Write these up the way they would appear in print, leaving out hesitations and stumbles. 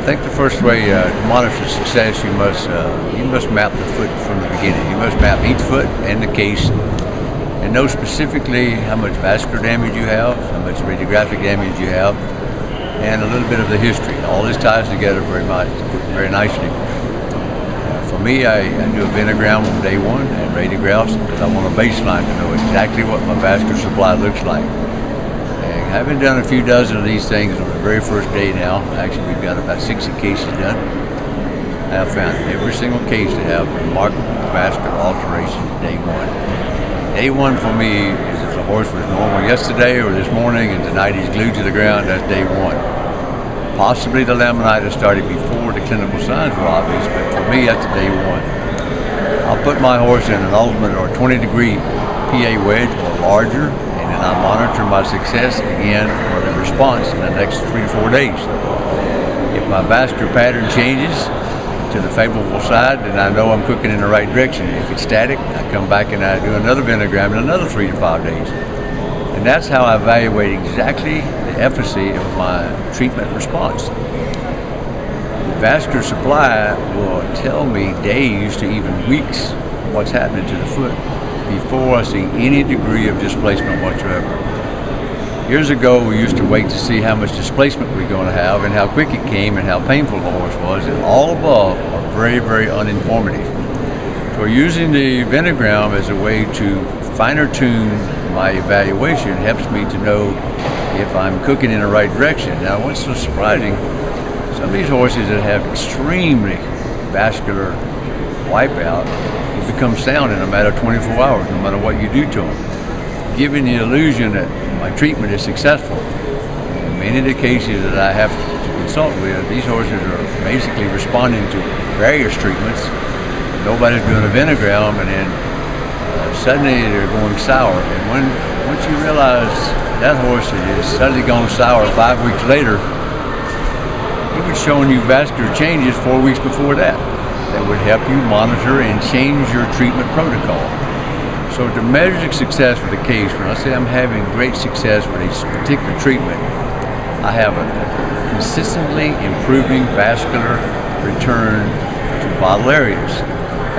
think the first way to monitor success, you must map the foot from the beginning. You must map each foot and the case, and know specifically how much vascular damage you have, how much radiographic damage you have, and a little bit of the history. All this ties together very nicely. For me, I do a venogram on day one and radiographs because I want a baseline to know exactly what my vascular supply looks like. And having done a few dozen of these things on the very first day now, actually we've got about 60 cases done, I have found every single case to have remarkable vascular alteration day one. Day one for me is if the horse was normal yesterday or this morning and tonight he's glued to the ground, that's day one. Possibly the laminitis started before the clinical signs were obvious, but for me, that's day one. I'll put my horse in an ultimate or 20-degree PA wedge or larger, and then I monitor my success again or the response in the next 3 to 4 days. If my vascular pattern changes to the favorable side, then I know I'm cooking in the right direction. If it's static, I come back and I do another venogram in another 3 to 5 days. And that's how I evaluate exactly the efficacy of my treatment response. The vascular supply will tell me days to even weeks what's happening to the foot before I see any degree of displacement whatsoever. Years ago, we used to wait to see how much displacement we were going to have and how quick it came and how painful the horse was, and all above are very, very uninformative. So using the venogram as a way to finer tune my evaluation helps me to know if I'm cooking in the right direction. Now, what's so surprising, some of these horses that have extremely vascular wipeout will become sound in a matter of 24 hours, no matter what you do to them, giving the illusion that my treatment is successful. In many of the cases that I have to consult with, these horses are basically responding to various treatments. Nobody's doing a venogram, and then suddenly they're going sour. And once you realize that horse is suddenly gone sour 5 weeks later, he was showing you vascular changes 4 weeks before that would help you monitor and change your treatment protocol. So to measure success with a case, when I say I'm having great success with a particular treatment, I have a consistently improving vascular return to vital areas.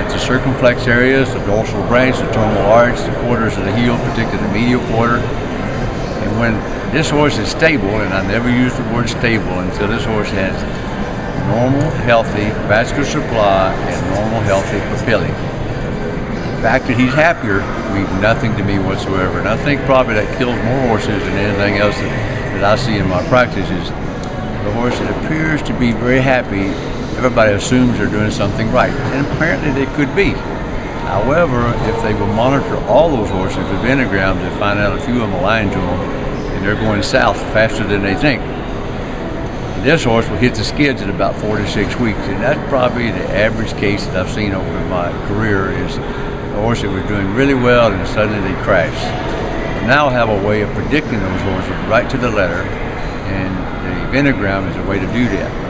That's the circumflex areas, the dorsal branch, the terminal arch, the quarters of the heel, particularly the medial quarter. And when this horse is stable, and I never use the word stable until this horse has normal, healthy vascular supply and normal, healthy papillae. The fact that he's happier means nothing to me whatsoever. And I think probably that kills more horses than anything else that I see in my practice is the horse that appears to be very happy. Everybody assumes they're doing something right, and apparently they could be. However, if they will monitor all those horses with venograms and find out a few of them are lying to them, and they're going south faster than they think, this horse will hit the skids in about 4 to 6 weeks, and that's probably the average case that I've seen over my career is a horse that was doing really well and suddenly they crash. But now I have a way of predicting those horses right to the letter, and the venogram is a way to do that.